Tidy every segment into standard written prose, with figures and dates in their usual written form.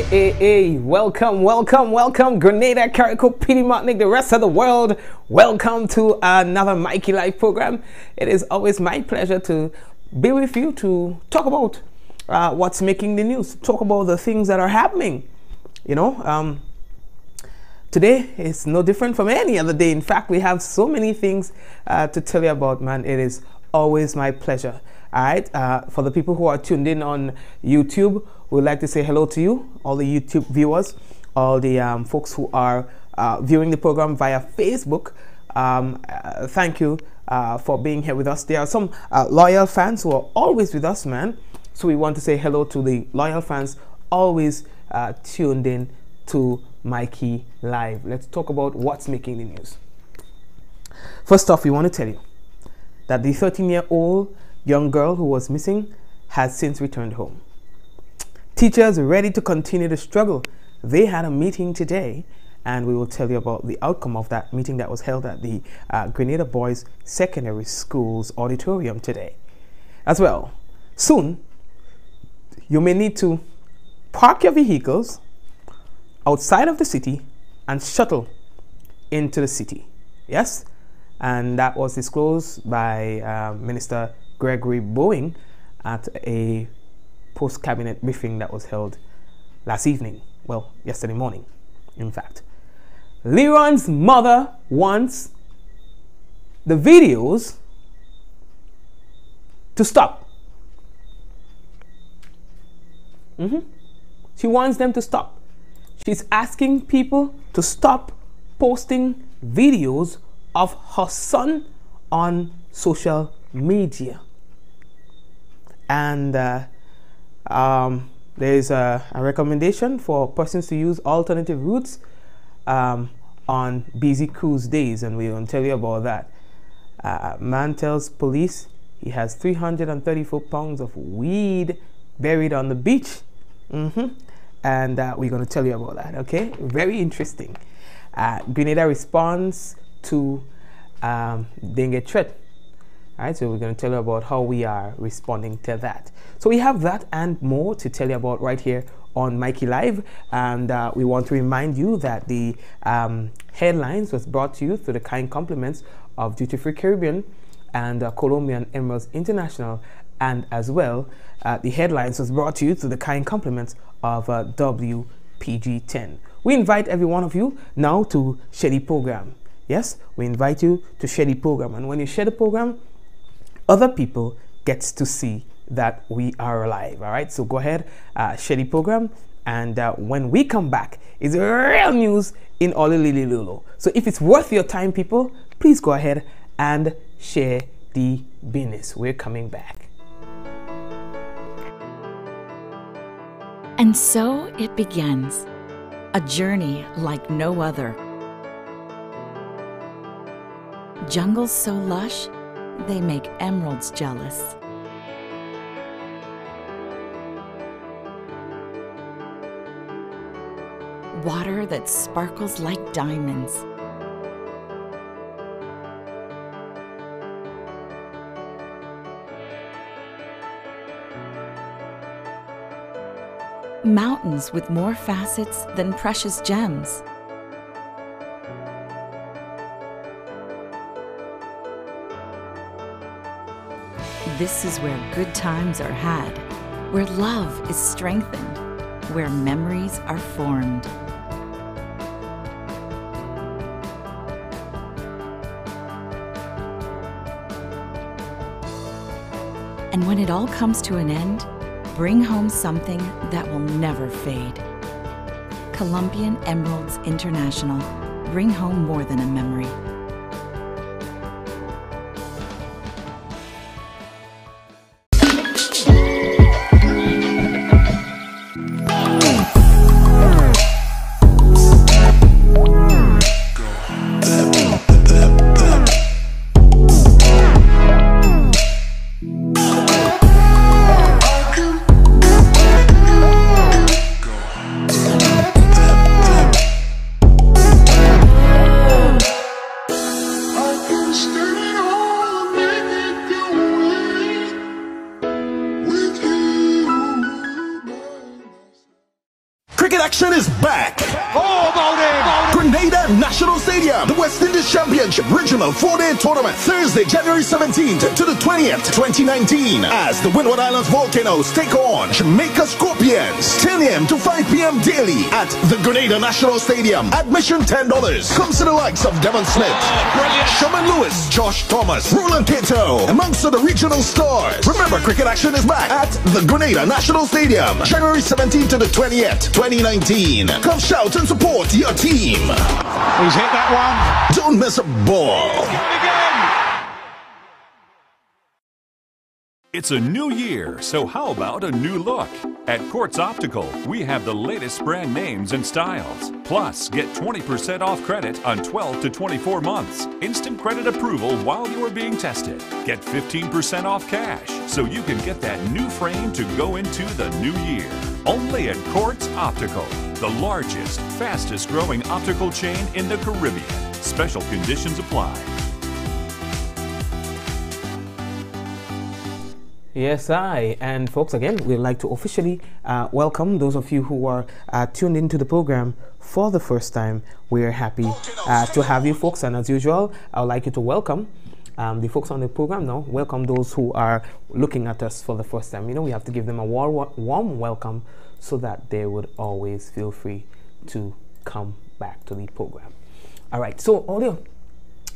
Hey, welcome, Grenada, Carrico, Petey Martinique, the rest of the world. Welcome to another Mikey Live program. It is always my pleasure to be with you to talk about what's making the news, talk about the things that are happening. Today is no different from any other day. In fact, we have so many things to tell you about, man. It is always my pleasure. All right, for the people who are tuned in on YouTube, we'd like to say hello to you, all the YouTube viewers, all the folks who are viewing the program via Facebook. Thank you for being here with us. There are some loyal fans who are always with us, man. So we want to say hello to the loyal fans always tuned in to Mikey Live. Let's talk about what's making the news. First off, we want to tell you that the 13-year-old young girl who was missing has since returned home. Teachers are ready to continue the struggle. They had a meeting today, and we will tell you about the outcome of that meeting that was held at the Grenada Boys Secondary School's auditorium today. As well, soon, you may need to park your vehicles outside of the city and shuttle into the city. Yes? And that was disclosed by Minister Gregory Boeing at a post-cabinet briefing that was held last evening. Well, yesterday morning, in fact. Leron's mother wants the videos to stop. She wants them to stop. She's asking people to stop posting videos of her son on social media. And there's a recommendation for persons to use alternative routes on busy cruise days, and we're going to tell you about that. Man tells police he has 334 pounds of weed buried on the beach. And we're going to tell you about that, okay? Very interesting. Grenada responds to dengue threat. All right, so we're going to tell you about how we are responding to that. So we have that and more to tell you about right here on Mikey Live. And we want to remind you that the headlines was brought to you through the kind compliments of Duty Free Caribbean and Colombian Emeralds International. And as well, the headlines was brought to you through the kind compliments of WPG10. We invite every one of you now to share the program. Yes, we invite you to share the program. And when you share the program, other people gets to see that we are alive. All right, so go ahead, share the program, and when we come back, it's real news in Olilililulu. So if it's worth your time, people, please go ahead and share the business. We're coming back. And so it begins, a journey like no other. Jungles so lush, they make emeralds jealous. Water that sparkles like diamonds. Mountains with more facets than precious gems. This is where good times are had, where love is strengthened, where memories are formed. And when it all comes to an end, bring home something that will never fade. Colombian Emeralds International. Bring home more than a memory. is back. Grenada National Stadium, the West Indies Championship Regional 4-day tournament, Thursday, January 17th to the 20th, 2019, as the Windward Islands Volcanoes take on Jamaica Scorpions, 10 a.m. to 5 p.m. daily at the Grenada National Stadium. Admission $10. Comes to the likes of Devon Smith, Sherman Lewis, Josh Thomas, Roland Cato, amongst other regional stars. Remember, cricket action is back at the Grenada National Stadium, January 17th to the 20th, 2019. Come shout and support your team. He's hit that one. Don't miss a ball. It's a new year, so how about a new look? At Quartz Optical, we have the latest brand names and styles. Plus, get 20% off credit on 12 to 24 months. Instant credit approval while you are being tested. Get 15% off cash, so you can get that new frame to go into the new year. Only at Quartz Optical, the largest, fastest growing optical chain in the Caribbean. Special conditions apply. Yes, and folks, again, we'd like to officially welcome those of you who are tuned into the program for the first time. We're happy to have you folks, and as usual, I would like you to welcome the folks on the program now. Welcome those who are looking at us for the first time. You know, we have to give them a warm welcome so that they would always feel free to come back to the program. All right, so audio.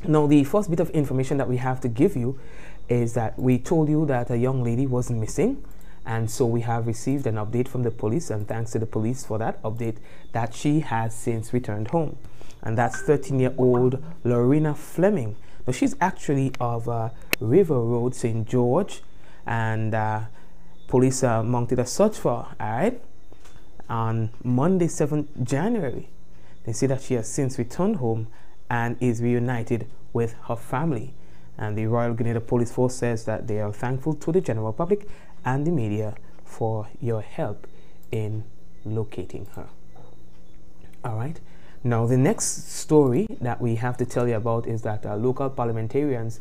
Now, the first bit of information that we have to give you is that we told you that a young lady was missing, and so we have received an update from the police, and thanks to the police for that update, that she has since returned home. And that's 13-year-old Lorena Fleming. Now, she's actually of River Road, St. George, and police mounted a search for her, all right, on Monday, 7th January. They say that she has since returned home and is reunited with her family. And the Royal Grenada Police Force says that they are thankful to the general public and the media for your help in locating her. All right. Now, the next story that we have to tell you about is that local parliamentarians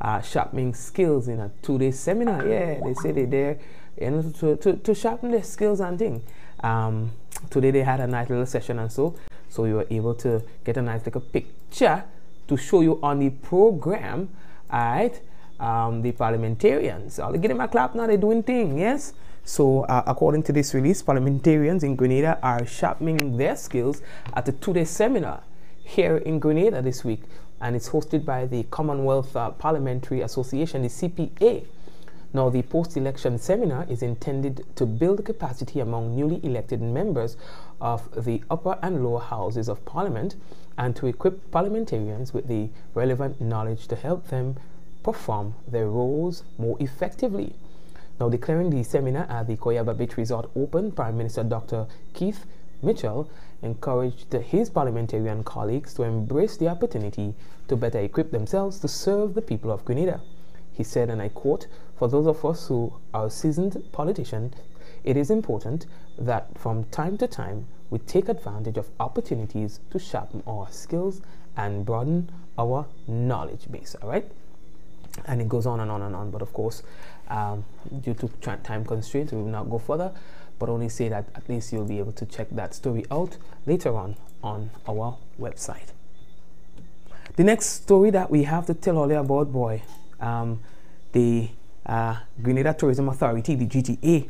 are sharpening skills in a 2-day seminar. Yeah, they say they're there, you know, to sharpen their skills and things. Today they had a nice little session, and so you were able to get a nice little picture to show you on the program. All right, the parliamentarians, I'll give them a clap now, they're doing things, yes? So according to this release, parliamentarians in Grenada are sharpening their skills at a 2-day seminar here in Grenada this week, and it's hosted by the Commonwealth Parliamentary Association, the CPA. Now, the post-election seminar is intended to build capacity among newly elected members of the upper and lower houses of Parliament, and to equip parliamentarians with the relevant knowledge to help them perform their roles more effectively. Now, declaring the seminar at the Koyaba Beach Resort open, Prime Minister Dr. Keith Mitchell encouraged his parliamentarian colleagues to embrace the opportunity to better equip themselves to serve the people of Grenada. He said, and I quote, "For those of us who are seasoned politicians, it is important that from time to time we take advantage of opportunities to sharpen our skills and broaden our knowledge base." All right, and it goes on and on and on, but of course, due to time constraints, we will not go further, but only say that at least you'll be able to check that story out later on our website. The next story that we have to tell all you about, boy, the Grenada Tourism Authority, the GTA.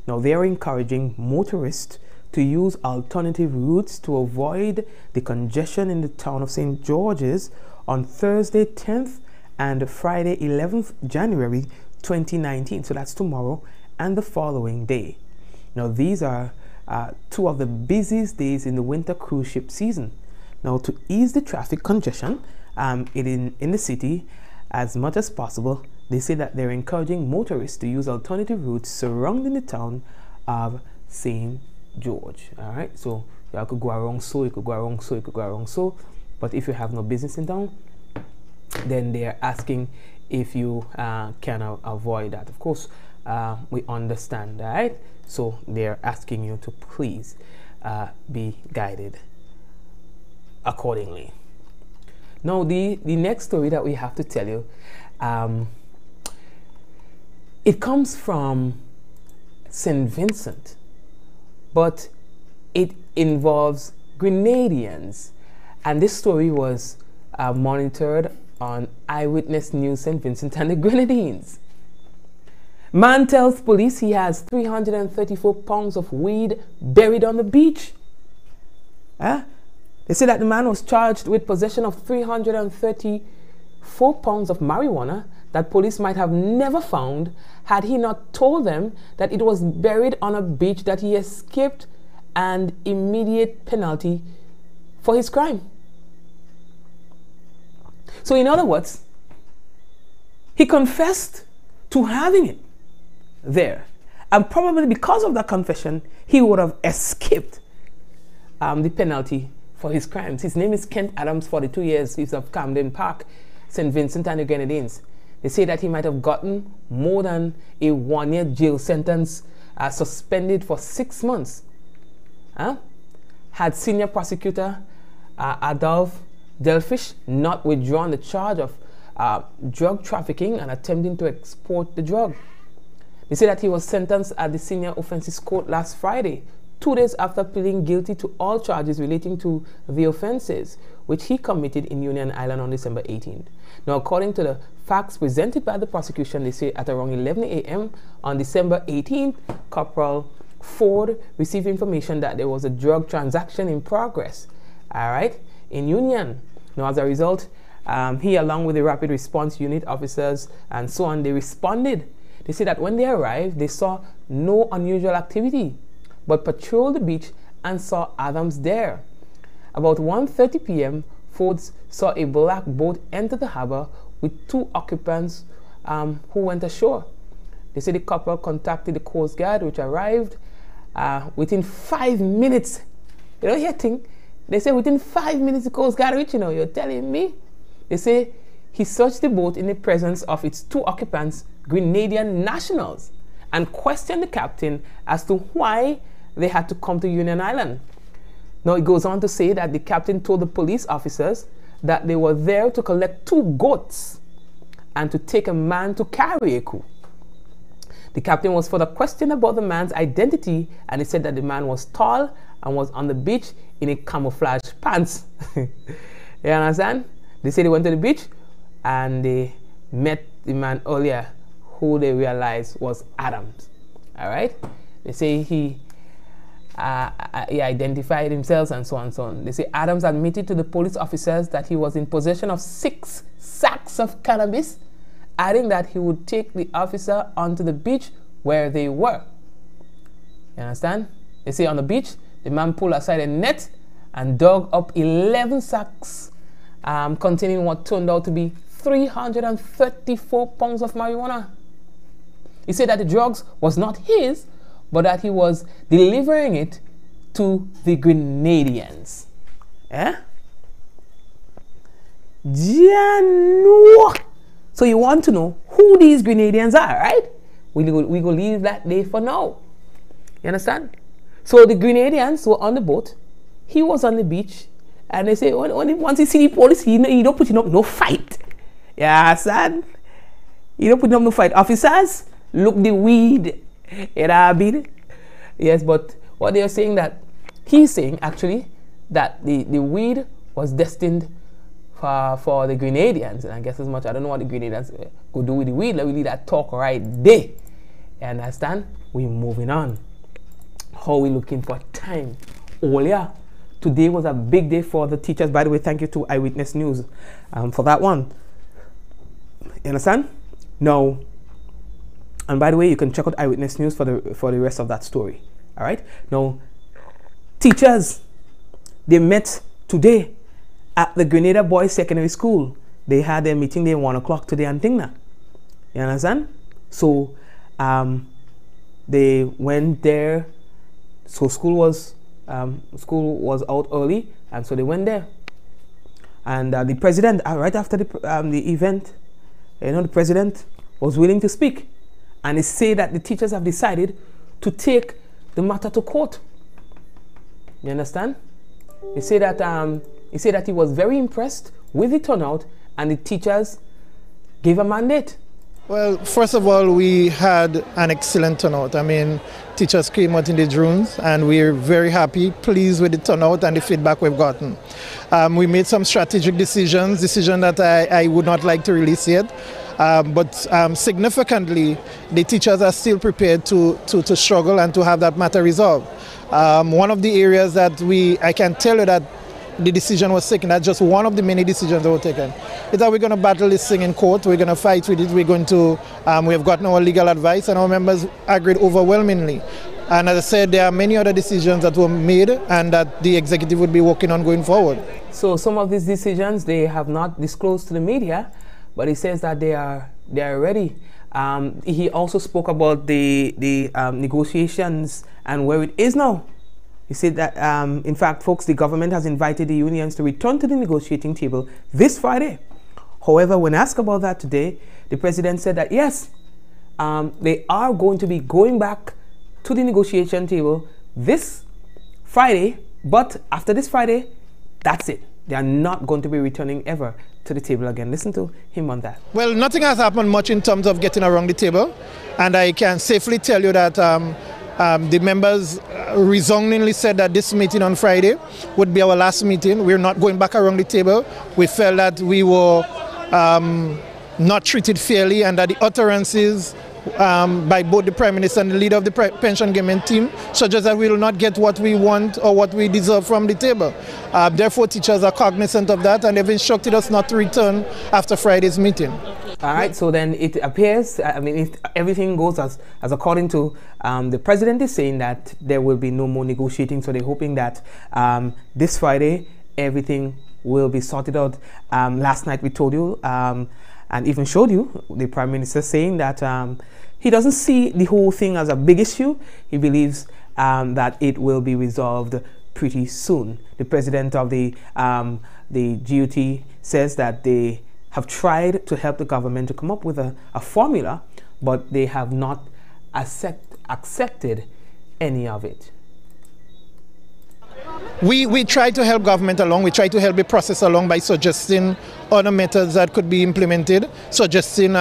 Now, they are encouraging motorists to use alternative routes to avoid the congestion in the town of St. George's on Thursday 10th and Friday 11th January 2019. So that's tomorrow and the following day. Now, these are two of the busiest days in the winter cruise ship season. Now, to ease the traffic congestion in the city as much as possible, they say that they're encouraging motorists to use alternative routes surrounding the town of St. George. All right, so you could go around so, you could go around so, you could go around so, but if you have no business in town, then they're asking if you can avoid that. Of course, we understand, all right? So they're asking you to please be guided accordingly. Now, the next story that we have to tell you, it comes from St. Vincent, but it involves Grenadians. And this story was monitored on Eyewitness News St. Vincent and the Grenadines. Man tells police he has 334 pounds of weed buried on the beach. They say that the man was charged with possession of 334 pounds of marijuana that police might have never found had he not told them that it was buried on a beach that he escaped and immediate penalty for his crime. So in other words, he confessed to having it there. And probably because of that confession, he would have escaped the penalty for his crimes. His name is Kent Adams, 42 years. He's of Camden Park, St. Vincent and the Grenadines. They say that he might have gotten more than a 1-year jail sentence, suspended for 6 months. Had senior prosecutor Adolphe Delfish not withdrawn the charge of drug trafficking and attempting to export the drug. They say that he was sentenced at the Senior Offences Court last Friday, 2 days after pleading guilty to all charges relating to the offences, which he committed in Union Island on December 18th. Now, according to the facts presented by the prosecution, they say at around 11 a.m. on December 18th, Corporal Ford received information that there was a drug transaction in progress, in Union. Now, as a result, he, along with the rapid response unit officers and so on, they responded. They say that when they arrived, they saw no unusual activity, but patrolled the beach and saw Adams there. About 1:30 p.m., Fords saw a black boat enter the harbor with 2 occupants who went ashore. They say the couple contacted the Coast Guard, which arrived within 5 minutes. You don't hear thing? They say within 5 minutes the Coast Guard reached, you're telling me? They say he searched the boat in the presence of its 2 occupants, Grenadian nationals, and questioned the captain as to why they had to come to Union Island. Now, it goes on to say that the captain told the police officers that they were there to collect 2 goats and to take a man to Carriacou. The captain was further questioned about the man's identity, and he said that the man was tall and was on the beach in a camouflage pants. You understand? They say they went to the beach and they met the man earlier, who they realized was Adams. All right? They say he identified himself and so on and so on. They say Adams admitted to the police officers that he was in possession of 6 sacks of cannabis, adding that he would take the officer onto the beach where they were. You understand? They say on the beach, the man pulled aside a net and dug up 11 sacks containing what turned out to be 334 pounds of marijuana. He said that the drugs was not his, but that he was delivering it to the Grenadians. So you want to know who these Grenadians are, right? We go leave that there for now. You understand? So the Grenadians were on the boat. He was on the beach. And they say, once he see the police, he don't put up no fight. You understand? He don't put up no fight. Officers, look the weed. You know what I mean? Yes, but what they are saying that, he's saying actually, that the weed was destined for the Grenadians. And I guess as much, I don't know what the Grenadians could do with the weed. Let me leave that talk right there. You understand? We're moving on. How we looking for time? Oh yeah. Today was a big day for the teachers. By the way, thank you to Eyewitness News for that one. You understand? Now, and by the way, you can check out Eyewitness News for the rest of that story. All right? Now, teachers, they met today at the Grenada Boys Secondary School. They had their meeting there 1 o'clock today and thing now. You understand? So, they went there. So school was out early, and so they went there. And the president, right after the event, the president was willing to speak, and he said that the teachers have decided to take the matter to court. You understand? He said that he was very impressed with the turnout, and the teachers gave a mandate Well, first of all, we had an excellent turnout. I mean, teachers came out in the drones, and we're very happy, pleased with the turnout and the feedback we've gotten. We made some strategic decisions that I would not like to release yet. But significantly, the teachers are still prepared to struggle and to have that matter resolved. One of the areas that I can tell you that the decision was taken, that's just one of the many decisions that were taken, is that we're going to battle this thing in court, we're going to fight with it, we have gotten our legal advice, and our members agreed overwhelmingly. And as I said, there are many other decisions that were made and that the executive would be working on going forward. So some of these decisions they have not disclosed to the media, but he says that they are ready. He also spoke about the negotiations and where it is now. He said that, in fact, folks, the government has invited the unions to return to the negotiating table this Friday. However, when asked about that today, the president said that, yes, they are going to be going back to the negotiation table this Friday, but after this Friday, that's it. They are not going to be returning ever to the table again. Listen to him on that. Well, nothing has happened much in terms of getting around the table, and I can safely tell you that the members resoundingly said that this meeting on Friday would be our last meeting. We're not going back around the table. We felt that we were not treated fairly, and that the utterances by both the Prime Minister and the leader of the pension government team suggest that we will not get what we want or what we deserve from the table. Therefore, teachers are cognizant of that, and they've instructed us not to return after Friday's meeting. All right, so then it appears, I mean, if everything goes as according to the president is saying that there will be no more negotiating, so they're hoping that this Friday everything will be sorted out. Last night we told you and even showed you the Prime Minister saying that he doesn't see the whole thing as a big issue. He believes that it will be resolved pretty soon. The president of the GOT says that they have tried to help the government to come up with a formula, but they have not accepted any of it. We try to help government along. We try to help the process along by suggesting other methods that could be implemented, suggesting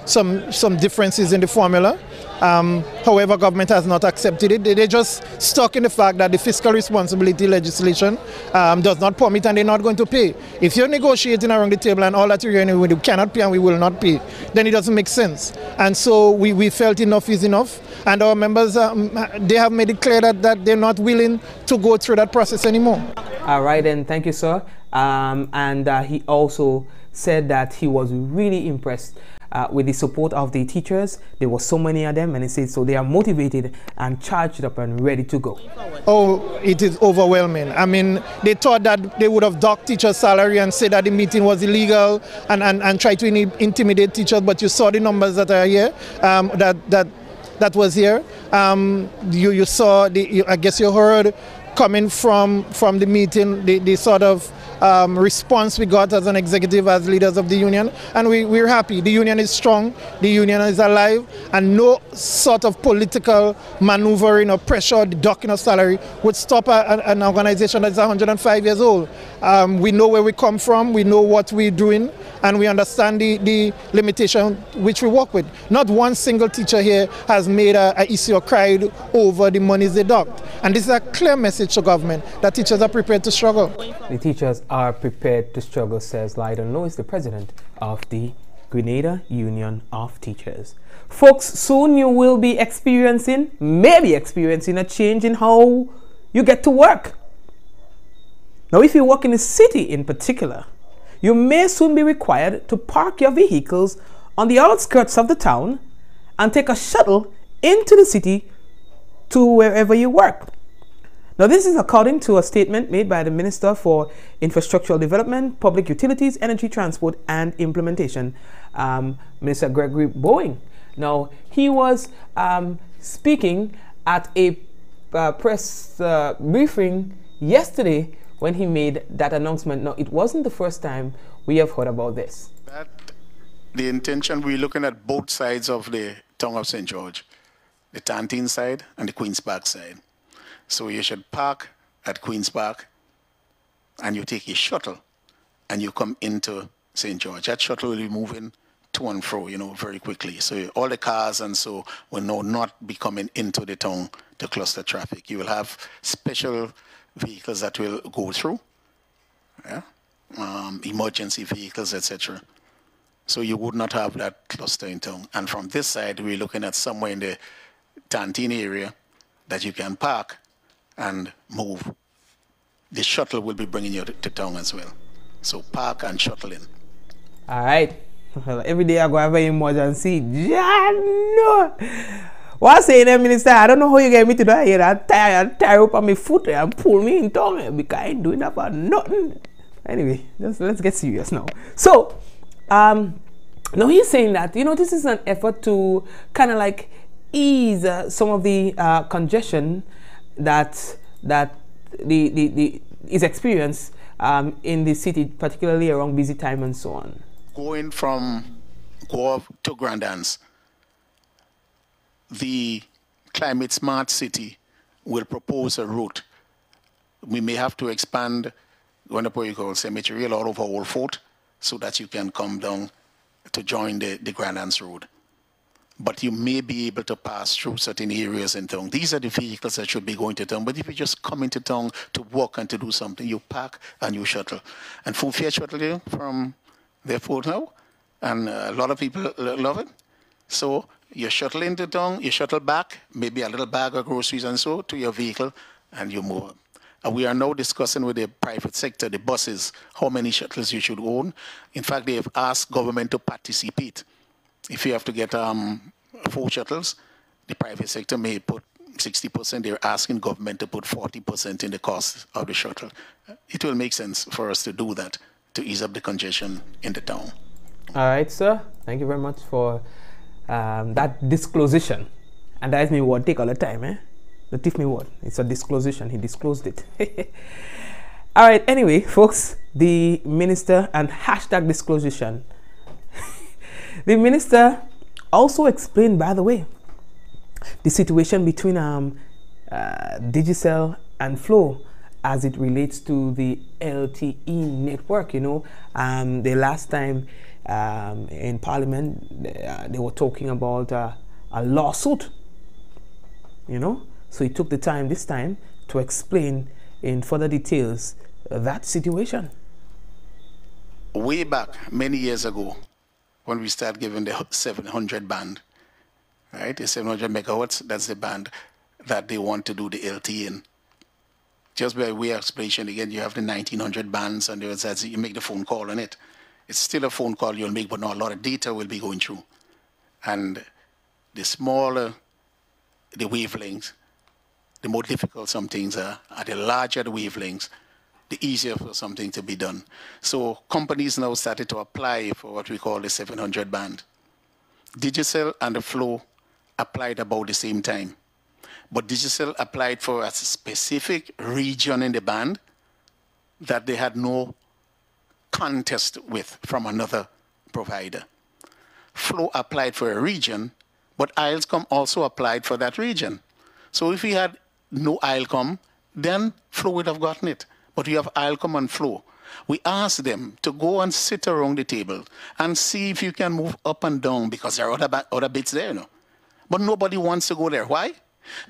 some differences in the formula. However, government has not accepted it. They're just stuck in the fact that the fiscal responsibility legislation does not permit, and they're not going to pay. If you're negotiating around the table and all that you're going to cannot pay and we will not pay, then it doesn't make sense. And so we felt enough is enough, and our members, they have made it clear that they're not willing to go through that process anymore. All right, and thank you, sir. He also said that he was really impressed with the support of the teachers. There were so many of them, and he said so they are motivated and charged up and ready to go. Oh, it is overwhelming. I mean, they thought that they would have docked teachers' salary and said that the meeting was illegal and try to intimidate teachers, but you saw the numbers that are here, that was here. You saw, I guess you heard coming from the meeting, the sort of response we got as an executive, as leaders of the union, and we're happy. The union is strong, the union is alive, and no sort of political maneuvering or pressure, the docking of salary would stop an organization that's 105 years old. We know where we come from, we know what we're doing, and we understand the limitation which we work with. Not one single teacher here has made an issue or cried over the monies they docked. And this is a clear message to government that teachers are prepared to struggle. The teachers are prepared to struggle, says Lydon Lewis, the president of the Grenada Union of Teachers. Folks, soon you will be maybe experiencing a change in how you get to work. Now, if you work in the city in particular, you may soon be required to park your vehicles on the outskirts of the town and take a shuttle into the city to wherever you work. Now, this is according to a statement made by the Minister for Infrastructural Development, Public Utilities, Energy, Transport and Implementation, Minister Gregory Bowen. Now, he was speaking at a press briefing yesterday when he made that announcement. Now, it wasn't the first time we have heard about this. The intention, we're looking at both sides of the town of St. George, the Tantine side and the Queen's Park side. So you should park at Queen's Park and you take a shuttle and you come into St. George. That shuttle will be moving to and fro, very quickly. So all the cars and so will now not be coming into the town to cluster traffic. You will have special vehicles that will go through, yeah? Emergency vehicles, etc. So you would not have that cluster in town. And from this side, we're looking at somewhere in the Tantine area that you can park and move. The shuttle will be bringing you to town as well. So park and shuttle in. All right. Well, every day I go have an emergency. No. What's saying, Minister? I don't know how you get me to do it here. I tie up on my foot and pull me in town because I ain't doing that for nothing. Anyway, let's get serious now. So, now he's saying that, this is an effort to kind of like ease some of the congestion that is experienced in the city, particularly around busy time and so on. Going from Guelph to Grand Anse, the Climate Smart City will propose a route. We may have to expand Guanapoyco Cemetery all over Old Fort so that you can come down to join the Grand Anse Road. But you may be able to pass through certain areas in town. These are the vehicles that should be going to town. But if you just come into town to work and to do something, you park and you shuttle. And full fare shuttle you from the airport now. And a lot of people love it. So you shuttle into town, you shuttle back, maybe a little bag of groceries and so to your vehicle, and you move. And we are now discussing with the private sector, the buses, how many shuttles you should own. In fact, they have asked government to participate. If you have to get 4 shuttles, the private sector may put 60%. They're asking government to put 40% in the cost of the shuttle. It will make sense for us to do that to ease up the congestion in the town. All right, sir. Thank you very much for that disclosure. And that is me word take all the time, eh? Not if me word. It's a disclosure. He disclosed it. All right. Anyway, folks, the minister and hashtag disclosure. The minister also explained, by the way, the situation between Digicel and Flow as it relates to the LTE network. The last time in Parliament, they were talking about a lawsuit, So he took the time this time to explain in further details that situation. Way back, many years ago, when we started giving the 700 band, right? The 700 megawatts, that's the band that they want to do the LTE in. Just by way of explanation, again, you have the 1900 bands, and you make the phone call on it. It's still a phone call you'll make, but not a lot of data will be going through. And the smaller the wavelengths, the more difficult some things are. The larger the wavelengths, the easier for something to be done. So companies now started to apply for what we call the 700 band. Digicel and the Flow applied about the same time. But Digicel applied for a specific region in the band that they had no contest with from another provider. Flow applied for a region, but ILCOM also applied for that region. So if we had no ILCOM, then Flow would have gotten it. But we have ILCOM and Flow. We asked them to go and sit around the table and see if you can move up and down, because there are other bits there, But nobody wants to go there. Why?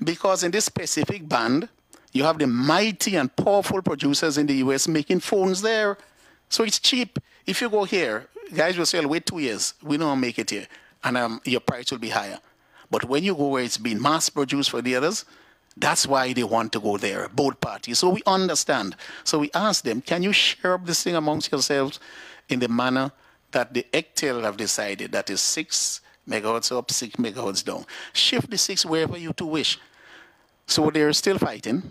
Because in this specific band, you have the mighty and powerful producers in the US making phones there. So it's cheap. If you go here, guys will say, wait 2 years. We don't make it here. And your price will be higher. But when you go where it's been mass produced for the others, that's why they want to go there, both parties. So we understand. So we asked them, can you share up this thing amongst yourselves in the manner that the ECTEL have decided, that is 6 megawatts up, 6 megawatts down. Shift the 6 wherever you two wish. So they're still fighting.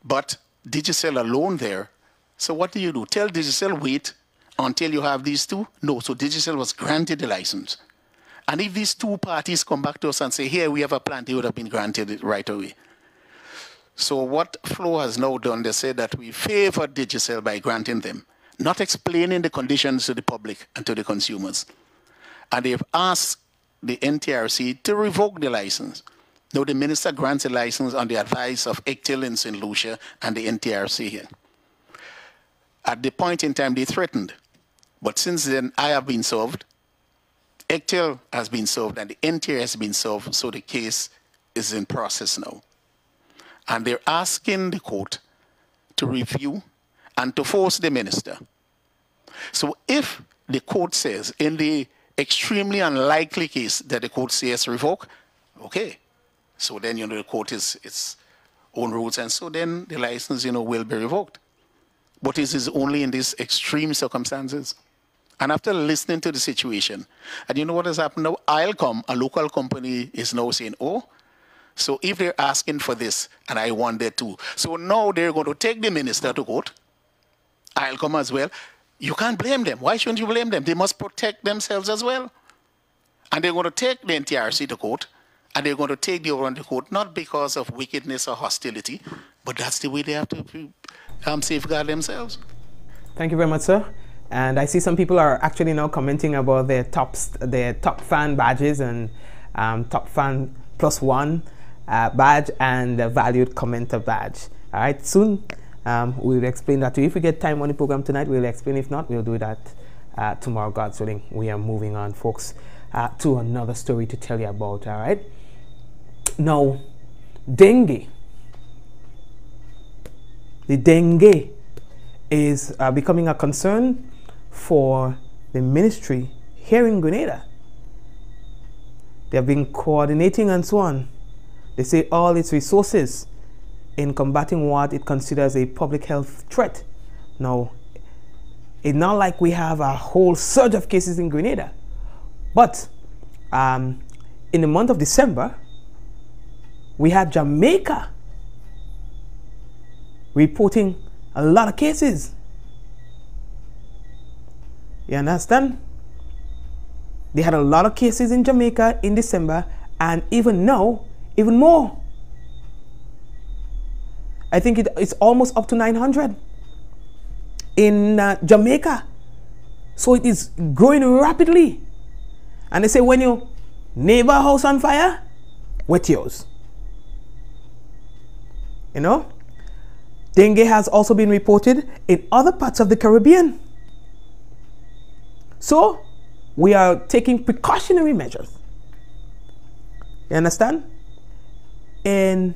But Digicel alone there. So what do? Tell Digicel, wait until you have these two? No, so Digicel was granted the license. And if these two parties come back to us and say, here, we have a plan, they would have been granted it right away. So what Flow has now done, they say that we favor Digicel by granting them, not explaining the conditions to the public and to the consumers. And they've asked the NTRC to revoke the license. Now the minister grants a license on the advice of ECTEL in St. Lucia and the NTRC here. At the point in time, they threatened. But since then, I have been served, Ectel has been served, and the NTA has been served, so the case is in process now. And they're asking the court to review and to force the minister. So if the court says, in the extremely unlikely case that the court says revoke, okay. So then, the court is its own rules, and so then the license, will be revoked. But it is only in these extreme circumstances. And after listening to the situation, and you know what has happened now? ILCOM, a local company, is now saying, oh, so if they're asking for this, and I want that too, so now they're going to take the minister to court, ILCOM as well. You can't blame them. Why shouldn't you blame them? They must protect themselves as well. And they're going to take the NTRC to court, and they're going to take the overrun to court, not because of wickedness or hostility, but that's the way they have to safeguard themselves. Thank you very much, sir. And I see some people are actually now commenting about their top fan badges and top fan +1 badge and the valued commenter badge. All right, soon we'll explain that to you. If we get time on the program tonight, we'll explain. If not, we'll do that tomorrow, God willing. We are moving on, folks, to another story to tell you about. All right. Now, dengue. The dengue is becoming a concern for the ministry here in Grenada. They have been coordinating and so on. They say all its resources in combating what it considers a public health threat. Now, it's not like we have a whole surge of cases in Grenada, but in the month of December, we had Jamaica reporting a lot of cases. You understand? They had a lot of cases in Jamaica in December, and even now, even more. I think it's almost up to 900 in Jamaica. So it is growing rapidly. And they say when your neighbor house on fire, wet yours. Dengue has also been reported in other parts of the Caribbean. So we are taking precautionary measures. You understand? In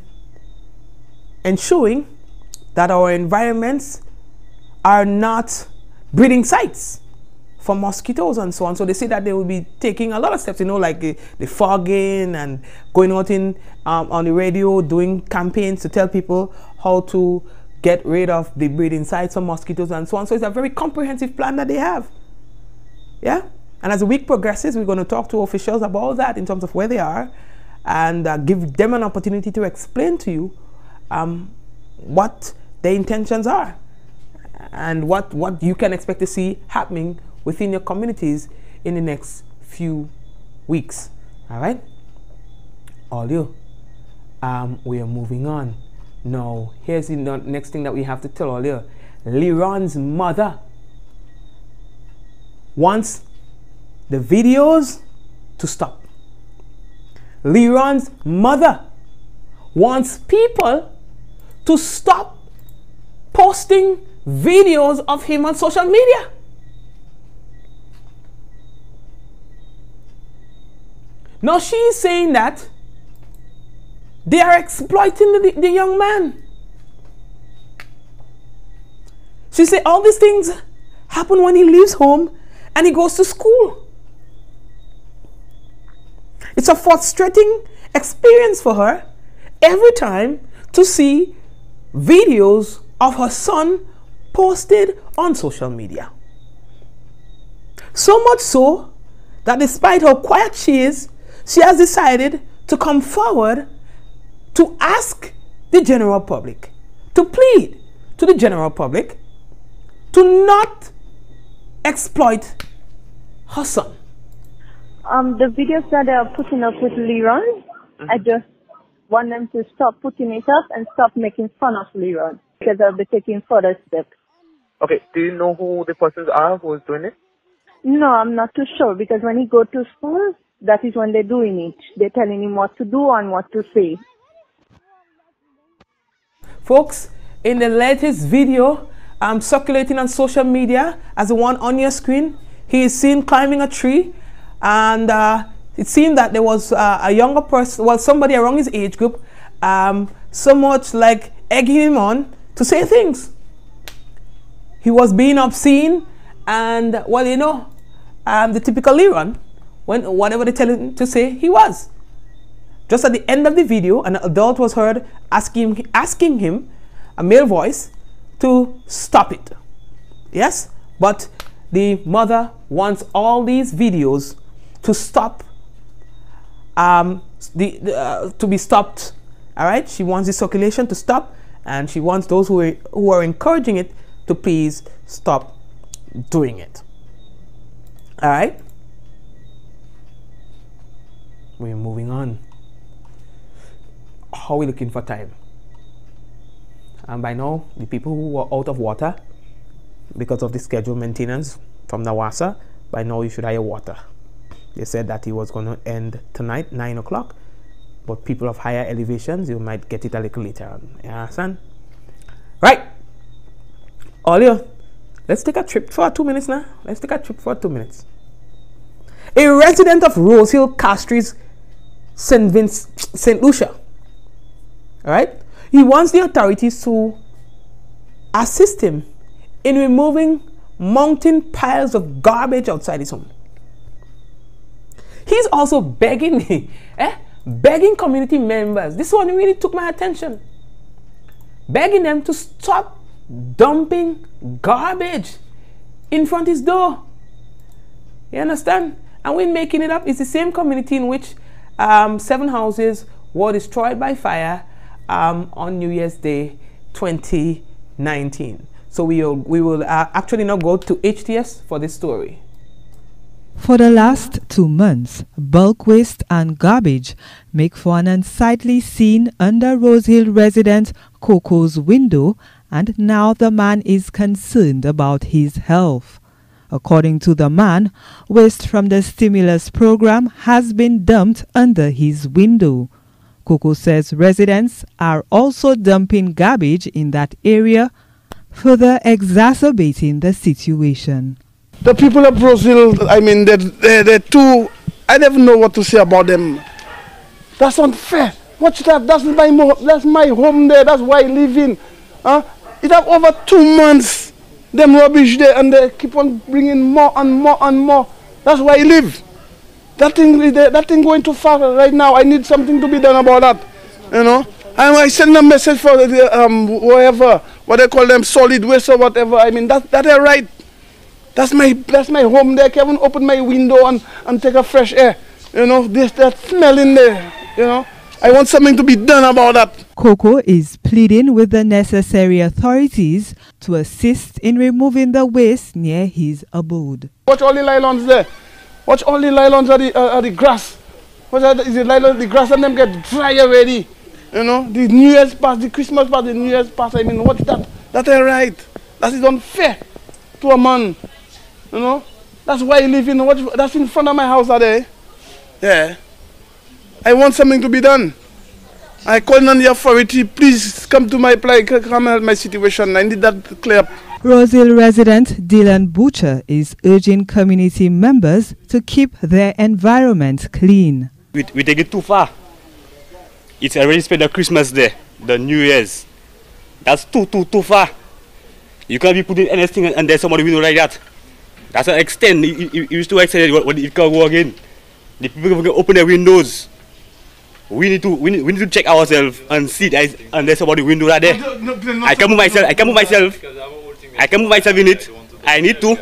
ensuring that our environments are not breeding sites for mosquitoes and so on. So they say that they will be taking a lot of steps, like the fogging and going out on the radio, doing campaigns to tell people how to get rid of the breeding sites for mosquitoes and so on. So it's a very comprehensive plan that they have. Yeah? And as the week progresses, we're going to talk to officials about that in terms of where they are and give them an opportunity to explain to you what their intentions are and what you can expect to see happening within your communities in the next few weeks. All right? All you. We are moving on. Now, here's the next thing that we have to tell all you. Leron's mother wants the videos to stop. Leron's mother wants people to stop posting videos of him on social media. Now she is saying that they are exploiting the young man. She said all these things happen when he leaves home and he goes to school. It's a frustrating experience for her every time to see videos of her son posted on social media. So much so that despite how quiet she is, she has decided to come forward to ask the general public, to plead to the general public to not exploit her son. The videos that they are putting up with Leron, I just want them to stop putting it up and stop making fun of Leron, because they'll be taking further steps. Okay, do you know who the persons are who is doing it? No, I'm not too sure, because when he go to school, that is when they're doing it. They're telling him what to do and what to say. Folks, in the latest video circulating on social media as the one on your screen. He is seen climbing a tree, and it seemed that there was a younger person, well, somebody around his age group, somewhat like egging him on to say things. He was being obscene, and well, you know, the typical Leron, when whatever they tell him to say, he was. Just at the end of the video, an adult was heard asking him, a male voice, to stop it. Yes, but the mother wants all these videos to stop, to be stopped. All right, she wants the circulation to stop, and she wants those who are encouraging it to please stop doing it. All right, we're moving on. How are we looking for time? And by now, the people who were out of water because of the scheduled maintenance from NAWASA, by now you should hire water. They said that it was going to end tonight, 9 o'clock, but people of higher elevations, you might get it a little later on. You understand? Right. Olio, let's take a trip for 2 minutes now. Let's take a trip for 2 minutes. A resident of Rosehill Castries, St. Lucia, all right, he wants the authorities to assist him in removing mountain piles of garbage outside his home. He's also begging begging community members. This one really took my attention. Begging them to stop dumping garbage in front of his door. You understand? And we're making it up. It's the same community in which 7 houses were destroyed by fire on New Year's Day 2019. So we will actually now go to HTS for this story. For the last 2 months, bulk waste and garbage make for an unsightly scene under Rosehill resident Coco's window, and now the man is concerned about his health. According to the man, waste from the stimulus program has been dumped under his window. Coco says residents are also dumping garbage in that area, further exacerbating the situation. The people of Brazil, I mean, they're too, I never know what to say about them. That's unfair. Watch that, that's my home there, that's where I live in. It have over 2 months, them rubbish there, and they keep on bringing more and more and more. That's where I live. That thing going too far right now. I need something to be done about that, you know. And I send a message for whatever, what they call them, solid waste or whatever. I mean, that is right. That's my home there. I can open my window and take a fresh air. You know, that smell in there, you know. I want something to be done about that. Coco is pleading with the necessary authorities to assist in removing the waste near his abode. Watch all the nylons there. Watch all the nylons are the grass. Watch the grass and them get dry already. You know, the New Year's past, the Christmas past, the New Year's past. I mean, watch that. That is right. That is unfair to a man. You know, that's why I live in. That's in front of my house there. Yeah. I want something to be done. I call on the authority. Please come to my place. Come help my situation. I need that clear up. Rosehill resident Dylan Butcher is urging community members to keep their environment clean. We take it too far. It's already spent the Christmas there, the New Year's. That's too far. You can't be putting anything and there's somebody window like that. That's an extent. It used to extend when it can go again. The people can open their windows. We need to check ourselves and see and there's somebody window right there. I can move myself in it. I need to.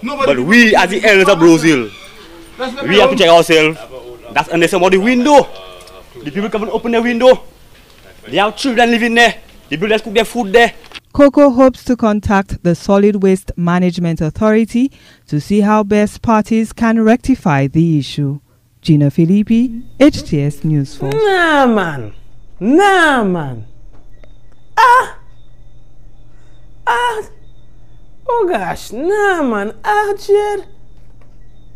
But we as the elders of Rosehill, we have to check ourselves. That's under somebody's window. The people come and open their window. They have children living there. The people just cook their food there. Coco hopes to contact the Solid Waste Management Authority to see how best parties can rectify the issue. Gina Filippi, HTS News Force. Nah, man. Oh gosh, nah, man. Jed.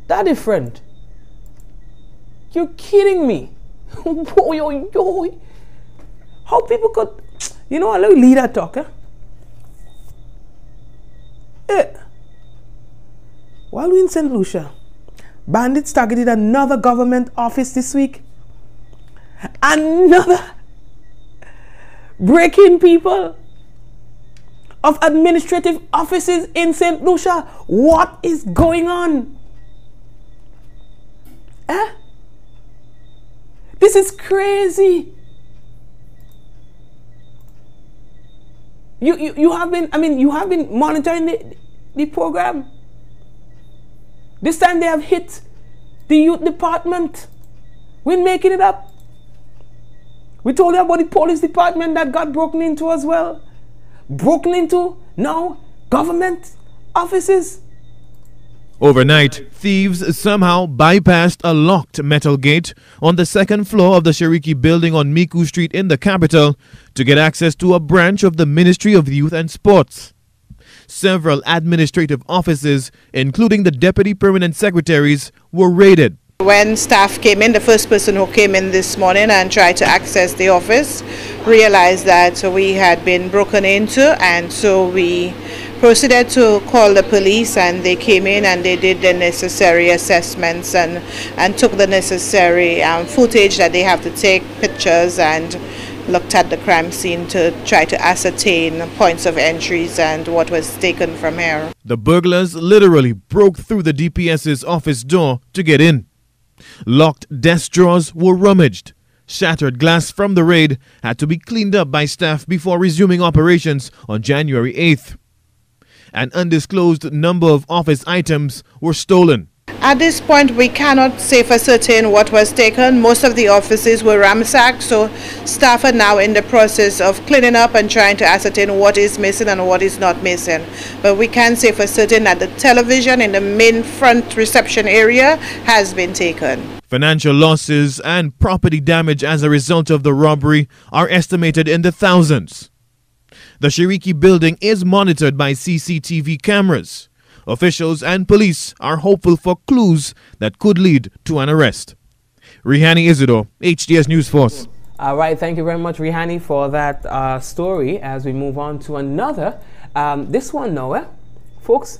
That different. You're kidding me. How people could, you know, a little leader talk, eh? While we're in St. Lucia, bandits targeted another government office this week. Another breaking people of administrative offices in St. Lucia. What is going on? This is crazy. You have been monitoring the program. This time they have hit the youth department. We're making it up. We told you about the police department that got broken into as well. Broken into now government offices. Overnight, thieves somehow bypassed a locked metal gate on the second floor of the Cherokee building on Miku Street in the capital to get access to a branch of the Ministry of Youth and Sports. Several administrative offices, including the deputy permanent secretaries, were raided. When staff came in, the first person who came in this morning and tried to access the office realized that we had been broken into, and so we proceeded to call the police, and they came in and they did the necessary assessments and took the necessary footage that they have to take, pictures, and looked at the crime scene to try to ascertain points of entries and what was taken from here. The burglars literally broke through the DPS's office door to get in. Locked desk drawers were rummaged. Shattered glass from the raid had to be cleaned up by staff before resuming operations on January 8th. An undisclosed number of office items were stolen. At this point, we cannot say for certain what was taken. Most of the offices were ransacked, so staff are now in the process of cleaning up and trying to ascertain what is missing and what is not missing. But we can say for certain that the television in the main front reception area has been taken. Financial losses and property damage as a result of the robbery are estimated in the thousands. The Cherokee building is monitored by CCTV cameras. Officials and police are hopeful for clues that could lead to an arrest. Rihani Isidore, HDS News Force. All right, thank you very much, Rihani, for that story. As we move on to another, this one, Noah, folks,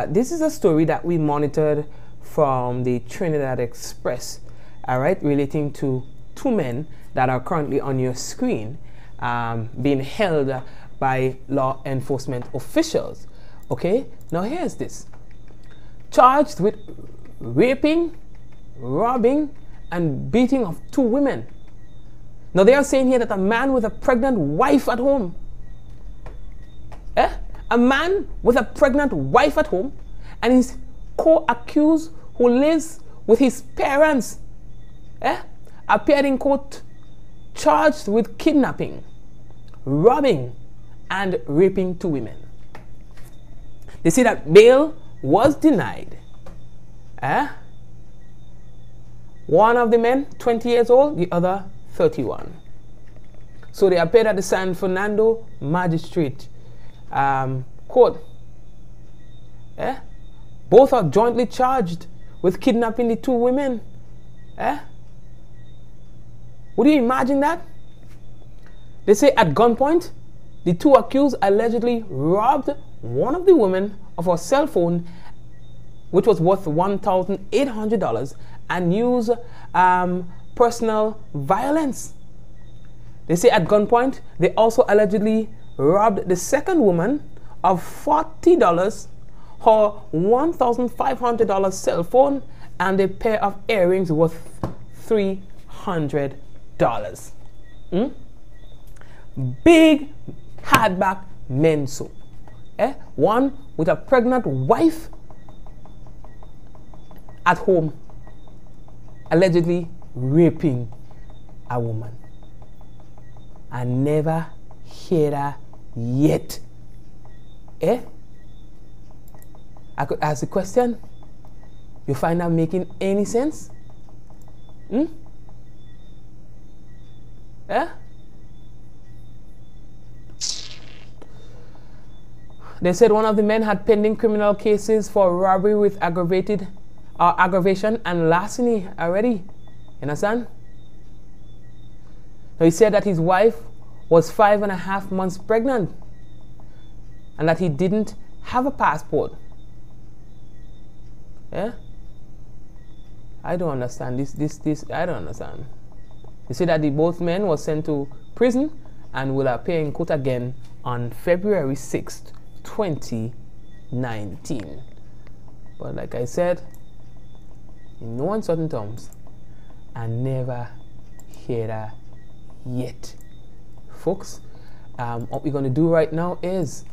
this is a story that we monitored from the Trinidad Express, all right, relating to two men that are currently on your screen, being held by law enforcement officials. Okay, now here's this. Charged with raping, robbing, and beating of two women. Now they are saying here that a man with a pregnant wife at home. A man with a pregnant wife at home and his co-accused who lives with his parents appeared in court charged with kidnapping, robbing, and raping two women. They say that bail was denied. One of the men, 20 years old, the other, 31. So they appeared at the San Fernando Magistrate Court. Both are jointly charged with kidnapping the two women. Would you imagine that? They say at gunpoint, the two accused allegedly robbed one of the women of her cell phone, which was worth $1,800, and used personal violence. They say at gunpoint, they also allegedly robbed the second woman of $40, her $1,500 cell phone, and a pair of earrings worth $300. Big hardback men soap. One with a pregnant wife at home, allegedly raping a woman. I never hear that yet. I could ask the question. You find that making any sense? They said one of the men had pending criminal cases for robbery with aggravation and larceny already. You understand? Now he said that his wife was 5.5 months pregnant and that he didn't have a passport. Yeah? I don't understand this. I don't understand. They say that both men were sent to prison and will appear in court again on February 6th, 2019. But like I said, in no uncertain terms, I never hear that yet. Folks, what we're going to do right now is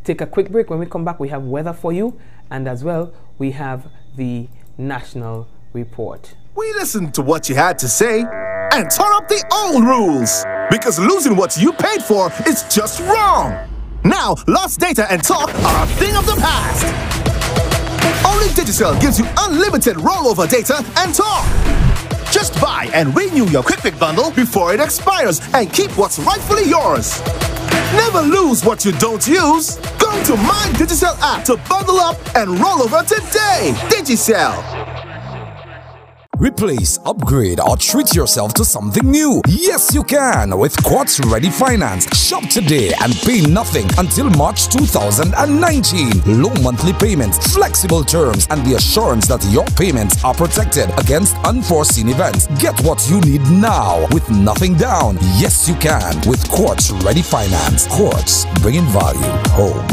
take a quick break. When we come back, we have weather for you, and as well, we have the national report. We listened to what you had to say and turn up the old rules, because losing what you paid for is just wrong. Now, lost data and talk are a thing of the past. Only Digicel gives you unlimited rollover data and talk. Just buy and renew your Quick bundle before it expires and keep what's rightfully yours. Never lose what you don't use. Go to My Digicel app to bundle up and roll over today. Digicel. Replace, upgrade, or treat yourself to something new. Yes, you can with Quartz Ready Finance. Shop today and pay nothing until March 2019. Low monthly payments, flexible terms, and the assurance that your payments are protected against unforeseen events. Get what you need now with nothing down. Yes, you can with Quartz Ready Finance. Quartz, bringing value home.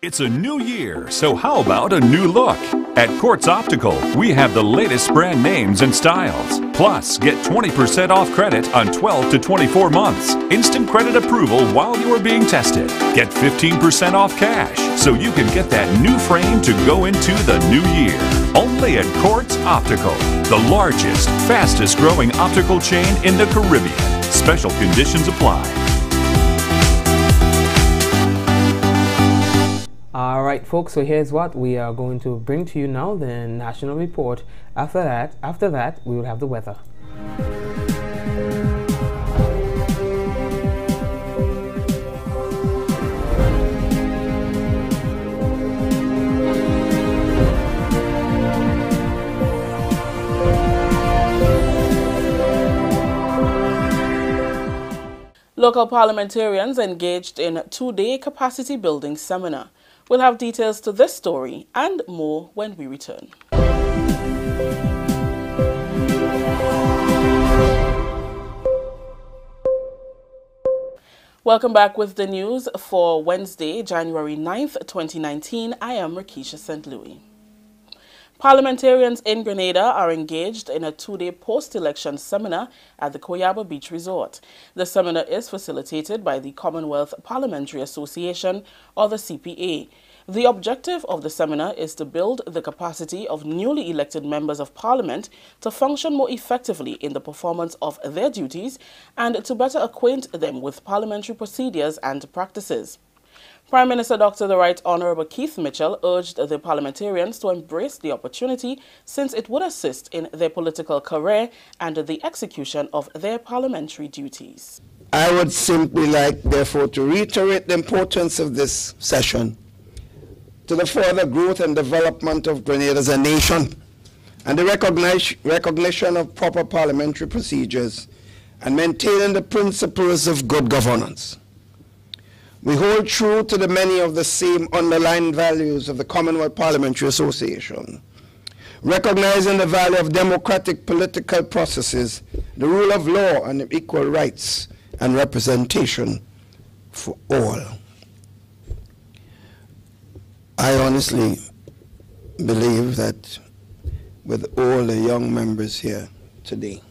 It's a new year, so how about a new look? At Quartz Optical, we have the latest brand names and styles. Plus, get 20% off credit on 12 to 24 months. Instant credit approval while you are being tested. Get 15% off cash, so you can get that new frame to go into the new year. Only at Quartz Optical, the largest, fastest growing optical chain in the Caribbean. Special conditions apply. All right, folks, so here's what we are going to bring to you now, the national report. After that, we will have the weather. Local parliamentarians engaged in a two-day capacity building seminar. We'll have details to this story and more when we return. Welcome back with the news for Wednesday, January 9th, 2019. I am Rakisha St. Louis. Parliamentarians in Grenada are engaged in a two-day post-election seminar at the Koyaba Beach Resort. The seminar is facilitated by the Commonwealth Parliamentary Association, or the CPA. The objective of the seminar is to build the capacity of newly elected members of Parliament to function more effectively in the performance of their duties and to better acquaint them with parliamentary procedures and practices. Prime Minister Dr. The Right Honourable Keith Mitchell urged the parliamentarians to embrace the opportunity since it would assist in their political career and the execution of their parliamentary duties. I would simply like, therefore, to reiterate the importance of this session to the further growth and development of Grenada as a nation and the recognition of proper parliamentary procedures and maintaining the principles of good governance. We hold true to the many of the same underlying values of the Commonwealth Parliamentary Association, recognizing the value of democratic political processes, the rule of law, and equal rights and representation for all. I honestly believe that with all the young members here today,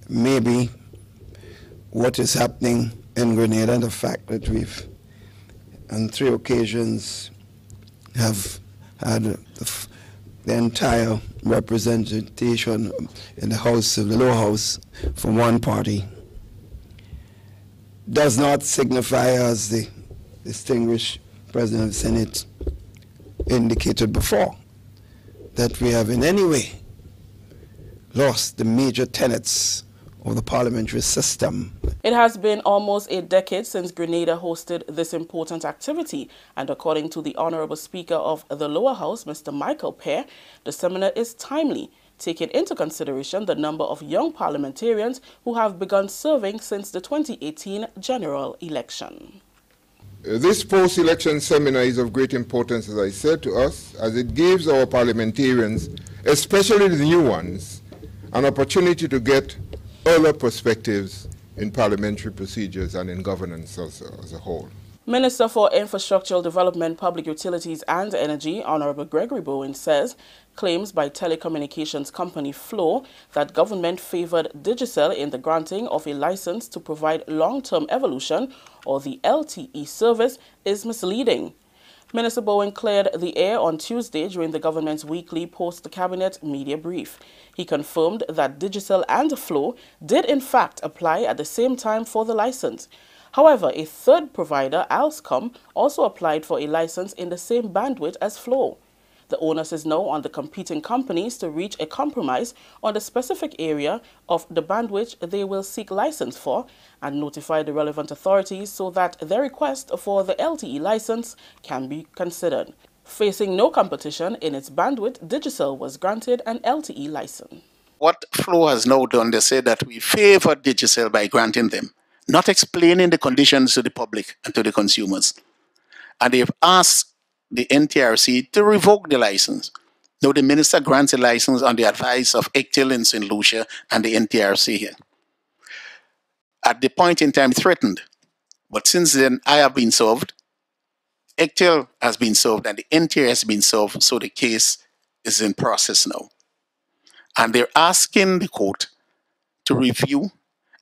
maybe what is happening in Grenada, the fact that we've on 3 occasions have had the entire representation in the House of the Lower House from one party does not signify, as the distinguished President of the Senate indicated before, that we have in any way lost the major tenets of the parliamentary system. It has been almost a decade since Grenada hosted this important activity, and according to the Honorable Speaker of the Lower House, Mr. Michael Pear, the seminar is timely, taking into consideration the number of young parliamentarians who have begun serving since the 2018 general election. This post-election seminar is of great importance, as I said, to us, as it gives our parliamentarians, especially the new ones, an opportunity to get other perspectives in parliamentary procedures and in governance as a whole. Minister for Infrastructural Development, Public Utilities and Energy, Honorable Gregory Bowen, says claims by telecommunications company Flow that government favored Digicel in the granting of a license to provide long-term evolution or the LTE service is misleading. Minister Bowen cleared the air on Tuesday during the government's weekly post-cabinet media brief. He confirmed that Digicel and Flow did in fact apply at the same time for the license. However, a third provider, Alscom, also applied for a license in the same bandwidth as Flow. The onus is now on the competing companies to reach a compromise on the specific area of the bandwidth they will seek license for and notify the relevant authorities so that their request for the LTE license can be considered. Facing no competition in its bandwidth, Digicel was granted an LTE license. What Flow has now done, they say that we favor Digicel by granting them, not explaining the conditions to the public and to the consumers. And they've asked the NTRC to revoke the license. Now the minister grants a license on the advice of ECTIL in St. Lucia and the NTRC here. At the point in time threatened, but since then I have been served, ECTIL has been served and the NTRC has been served, so the case is in process now. And they're asking the court to review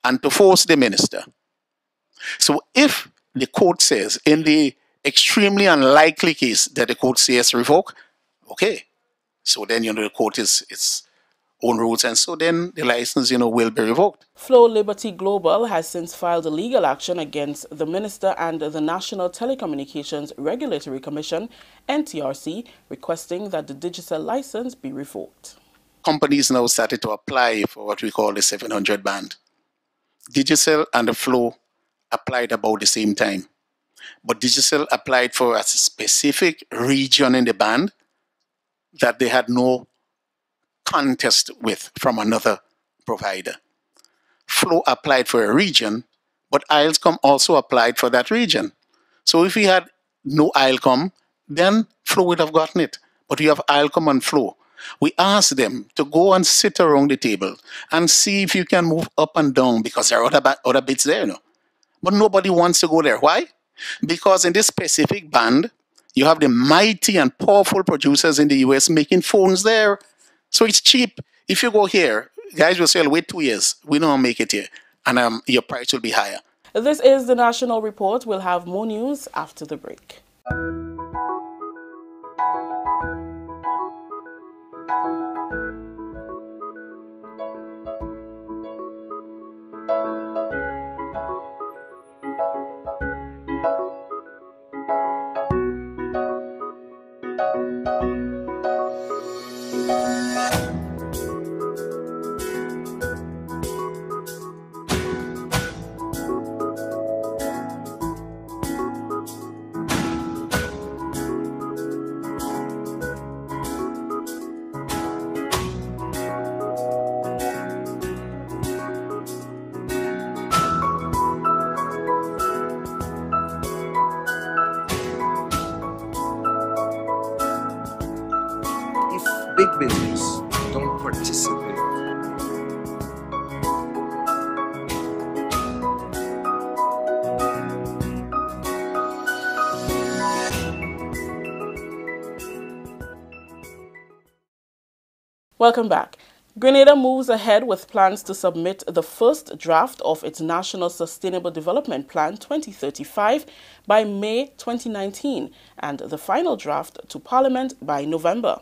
and to force the minister. So if the court says in the extremely unlikely case that the court says revoke, okay. So then, the court is its own rules, and so then the license, will be revoked. Flow Liberty Global has since filed a legal action against the minister and the National Telecommunications Regulatory Commission, NTRC, requesting that the Digicel license be revoked. Companies now started to apply for what we call the 700 band. Digicel and the Flow applied about the same time. But Digicel applied for a specific region in the band that they had no contest with from another provider. Flow applied for a region, but Islecom also applied for that region. So if we had no Islecom, then Flow would have gotten it. But we have Islecom and Flow. We asked them to go and sit around the table and see if you can move up and down, because there are other bits there, But nobody wants to go there. Why? Because in this specific band, you have the mighty and powerful producers in the US making phones there. So it's cheap. If you go here, guys will say, wait 2 years. We don't make it here. And your price will be higher. This is the National Report. We'll have more news after the break. Big business don't participate. Welcome back. Grenada moves ahead with plans to submit the first draft of its National Sustainable Development Plan 2035 by May 2019 and the final draft to Parliament by November.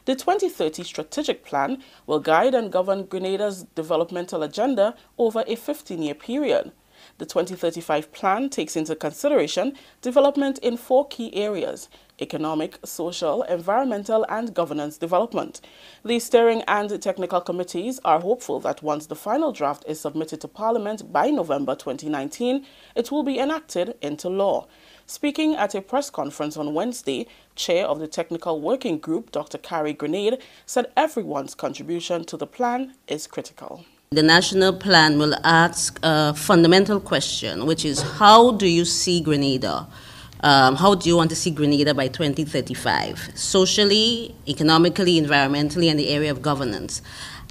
The 2030 strategic plan will guide and govern Grenada's developmental agenda over a 15-year period. The 2035 plan takes into consideration development in 4 key areas: economic, social, environmental and governance development. The steering and technical committees are hopeful that once the final draft is submitted to Parliament by November 2019, it will be enacted into law. Speaking at a press conference on Wednesday, Chair of the Technical Working Group, Dr. Carrie Grenade, said everyone's contribution to the plan is critical. The national plan will ask a fundamental question, which is how do you see Grenada? How do you want to see Grenada by 2035? Socially, economically, environmentally, and the area of governance.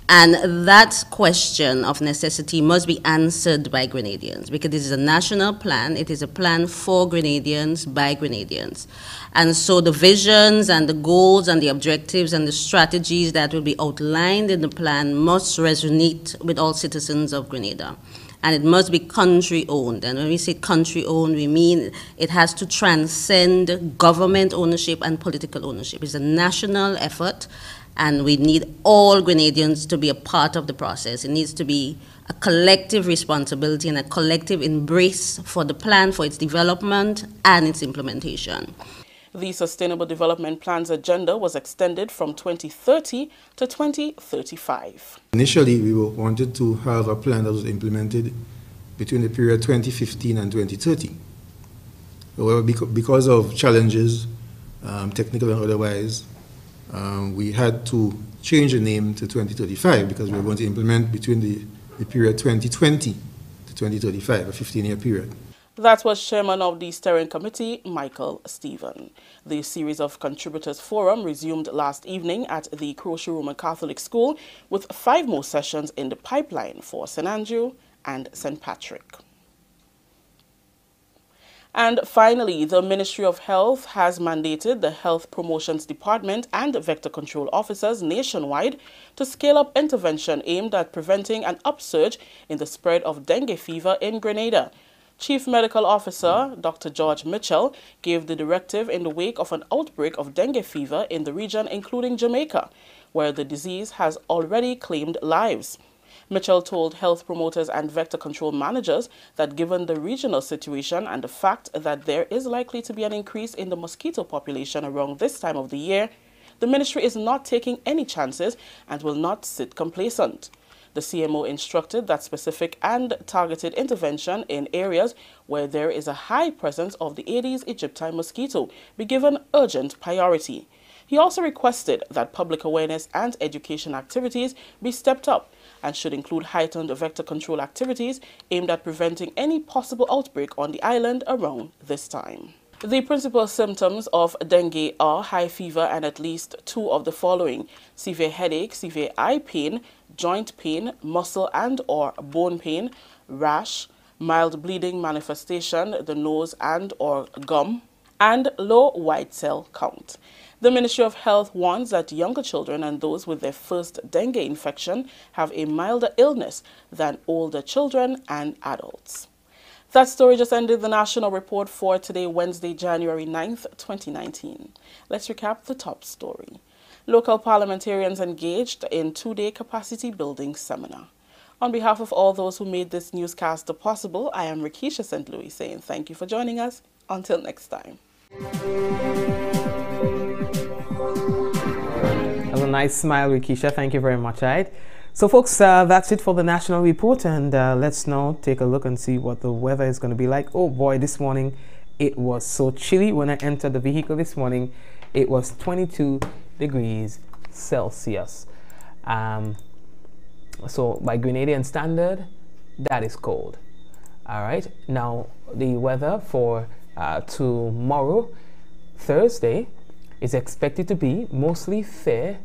And that question of necessity must be answered by Grenadians, because this is a national plan. It is a plan for Grenadians, by Grenadians. And so the visions and the goals and the objectives and the strategies that will be outlined in the plan must resonate with all citizens of Grenada. And it must be country-owned. And when we say country-owned, we mean it has to transcend government ownership and political ownership. It's a national effort, and we need all Grenadians to be a part of the process. It needs to be a collective responsibility and a collective embrace for the plan, for its development and its implementation. The Sustainable Development Plan's agenda was extended from 2030 to 2035. Initially, we wanted to have a plan that was implemented between the period 2015 and 2030. However, because of challenges, technical and otherwise, we had to change the name to 2035 because we were going to implement between the period 2020 to 2035, a 15-year period. That was Chairman of the Steering Committee, Michael Stephen. The series of contributors forum resumed last evening at the Croce Roman Catholic School with 5 more sessions in the pipeline for St. Andrew and St. Patrick. And finally, the Ministry of Health has mandated the Health Promotions Department and vector control officers nationwide to scale up intervention aimed at preventing an upsurge in the spread of dengue fever in Grenada. Chief Medical Officer Dr. George Mitchell gave the directive in the wake of an outbreak of dengue fever in the region, including Jamaica, where the disease has already claimed lives. Mitchell told health promoters and vector control managers that given the regional situation and the fact that there is likely to be an increase in the mosquito population around this time of the year, the ministry is not taking any chances and will not sit complacent. The CMO instructed that specific and targeted intervention in areas where there is a high presence of the Aedes aegypti mosquito be given urgent priority. He also requested that public awareness and education activities be stepped up and should include heightened vector control activities aimed at preventing any possible outbreak on the island around this time. The principal symptoms of dengue are high fever and at least 2 of the following: severe headache, severe eye pain, joint pain, muscle and or bone pain, rash, mild bleeding manifestation, the nose and or gum, and low white cell count. The Ministry of Health warns that younger children and those with their first dengue infection have a milder illness than older children and adults. That story just ended the national report for today, Wednesday, January 9th, 2019. Let's recap the top story. Local parliamentarians engaged in 2-day capacity building seminar. On behalf of all those who made this newscast possible, I am Rikisha St. Louis saying thank you for joining us. Until next time. That was a nice smile, Rikisha. Thank you very much, right? So folks, that's it for the national report, and let's now take a look and see what the weather is going to be like. Oh boy, this morning it was so chilly. When I entered the vehicle this morning, it was 22 degrees Celsius. So by Grenadian standard, that is cold. All right, now the weather for tomorrow, Thursday, is expected to be mostly fair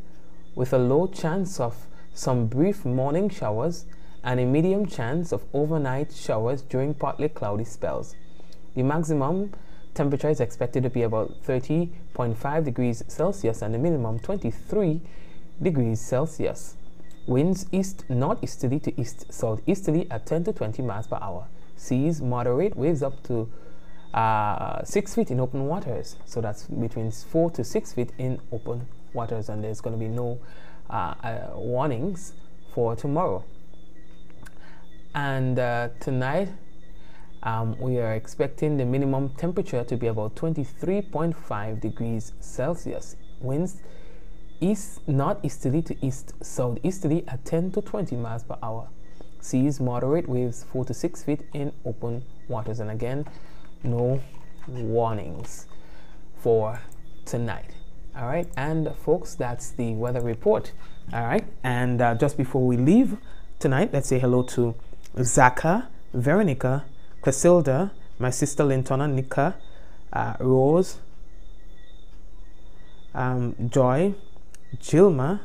with a low chance of some brief morning showers and a medium chance of overnight showers during partly cloudy spells. The maximum temperature is expected to be about 30.5 degrees Celsius and the minimum 23 degrees Celsius. Winds east-northeasterly to east-southeasterly at 10 to 20 miles per hour. Seas moderate, waves up to 6 feet in open waters. So that's between 4 to 6 feet in open waters, and there's going to be no warnings for tomorrow. And tonight, We are expecting the minimum temperature to be about 23.5 degrees Celsius. Winds northeasterly to east southeasterly at 10 to 20 miles per hour. Seas moderate, waves 4 to 6 feet in open waters. And again, no warnings for tonight. All right, and folks, that's the weather report. All right, and just before we leave tonight, let's say hello to Zaka, Veronica, Casilda, my sister Lintona, Nika, Rose, Joy, Jilma,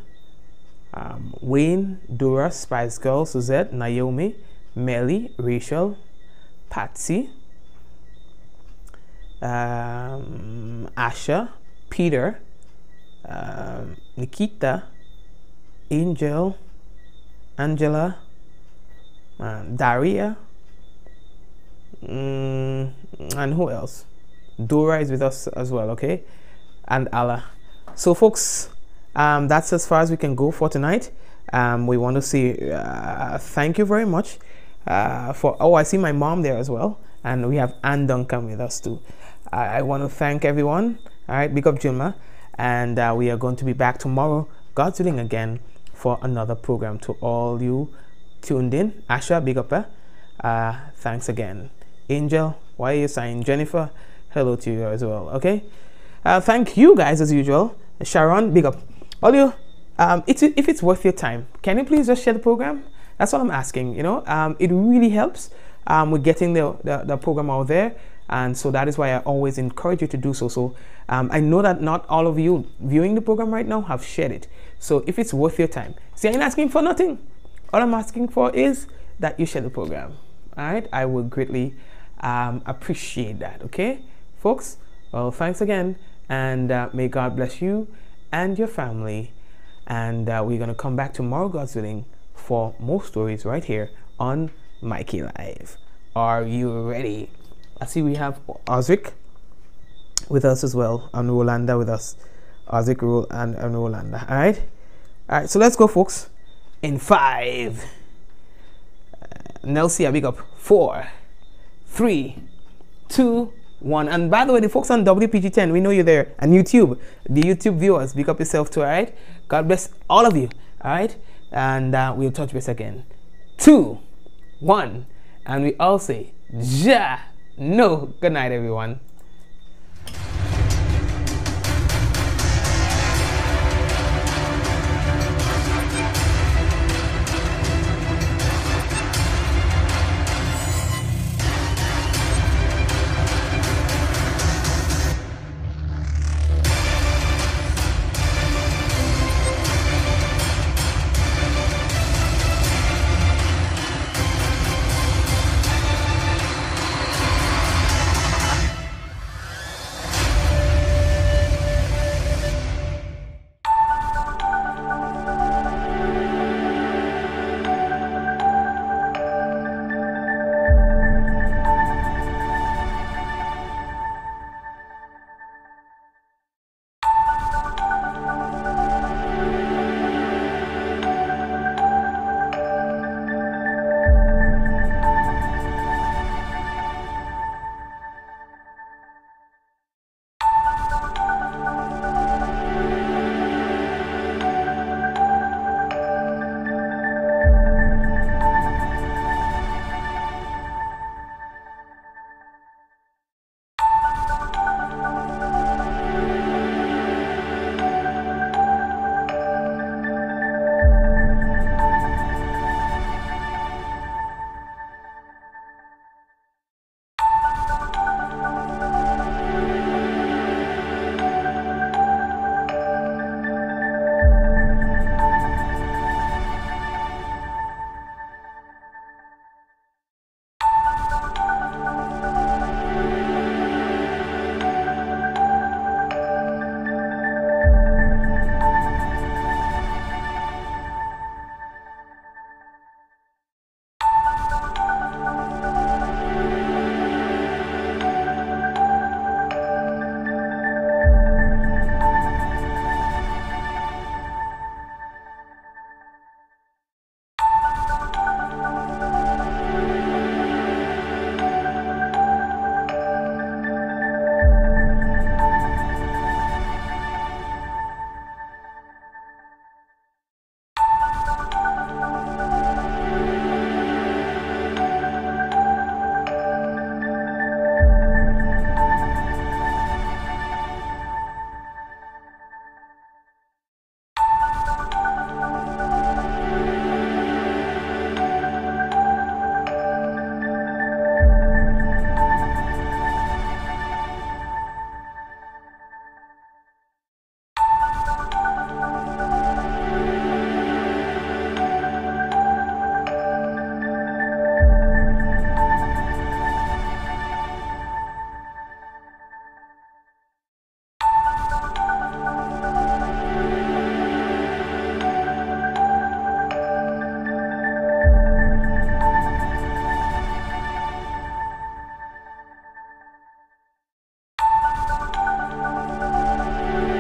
Wayne, Dora, Spice Girl, Suzette, Naomi, Melly, Rachel, Patsy, Asha, Peter, Nikita, Angel, Angela, Daria, and who else? Dora is with us as well, okay? And Allah. So folks, that's as far as we can go for tonight. We want to say thank you very much for, oh, I see my mom there as well, and we have Ann Duncan with us too. I want to thank everyone. All right, big up Jilma, and we are going to be back tomorrow, God's willing, again for another program. To all you tuned in, Asha, big up, thanks again. Angel, why are you signing? Jennifer, hello to you as well, okay? Thank you guys as usual. Sharon, big up. All you, if it's worth your time, can you please just share the program? That's all I'm asking, you know. It really helps with getting the program out there, and so that is why I always encourage you to do so. So I know that not all of you viewing the program right now have shared it. So if it's worth your time, see, I ain't asking for nothing. All I'm asking for is that you share the program. All right, I would greatly appreciate that. Okay, folks. Well, thanks again, and may God bless you and your family. And we're gonna come back tomorrow, God's willing, for more stories right here on Mikey Live. Are you ready? I see we have Osric with us as well, and Rolanda with us. Osric and Rolanda. All right. So let's go, folks. In 5. Nelsia, big up. 4, 3, 2, 1. And by the way, the folks on WPG10, we know you're there. And YouTube, the YouTube viewers, big up yourself too. All right. God bless all of you. All right. And we'll touch base again. 2, 1. And we all say, Ja. No. Good night, everyone.